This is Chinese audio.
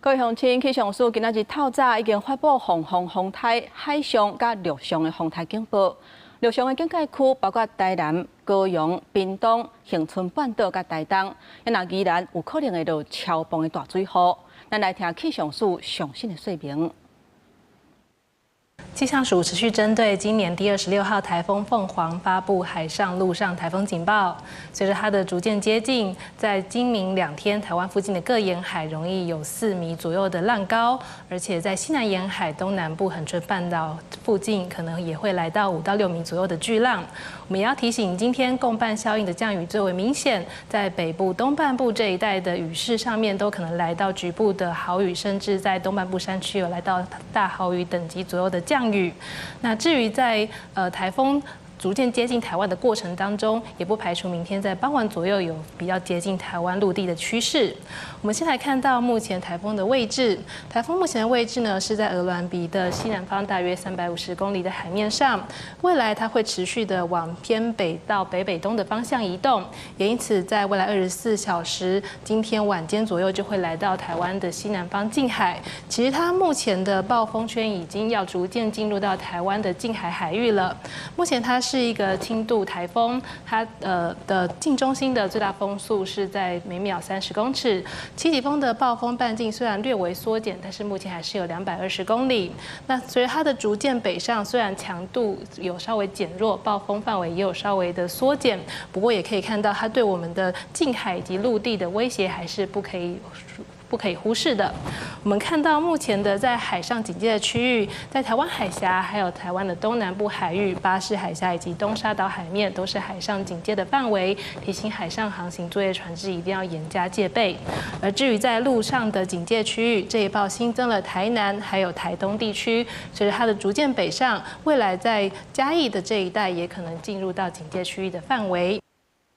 各位乡亲，气象署今仔日透早已经发布防风风台海上甲陆上的风台警报。陆上的警戒区包括台南、高雄、屏东、恒春半岛甲台东，那宜兰有可能会落超磅的大水雨。咱来听气象署详细的说明。 气象署持续针对今年第26号台风凤凰发布海上、陆上台风警报。随着它的逐渐接近，在今明2天，台湾附近的各沿海容易有4米左右的浪高，而且在西南沿海、东南部恒春半岛附近，可能也会来到5到6米左右的巨浪。我们也要提醒，今天共伴效应的降雨最为明显，在北部、东半部这一带的雨势上面，都可能来到局部的豪雨，甚至在东半部山区有来到大豪雨等级左右的降雨。 那至于在台风逐渐接近台湾的过程当中，也不排除明天在傍晚左右有比较接近台湾陆地的趋势。我们先来看到目前台风的位置。台风目前的位置呢是在鹅銮鼻的西南方大约350公里的海面上。未来它会持续的往偏北到北北东的方向移动，也因此在未来24小时，今天晚间左右就会来到台湾的西南方近海。其实它目前的暴风圈已经要逐渐进入到台湾的近海海域了。目前它是一个轻度台风，它的近中心的最大风速是在每秒30公尺。七级风的暴风半径虽然略微缩减，但是目前还是有220公里。那随着它的逐渐北上，虽然强度有稍微减弱，暴风范围也有稍微的缩减，不过也可以看到它对我们的近海以及陆地的威胁还是不可以忽视的。我们看到目前的在海上警戒的区域，在台湾海峡，还有台湾的东南部海域、巴士海峡以及东沙岛海面，都是海上警戒的范围。提醒海上航行作业船只一定要严加戒备。而至于在陆上的警戒区域，这一报新增了台南还有台东地区。随着它的逐渐北上，未来在嘉义的这一带也可能进入到警戒区域的范围。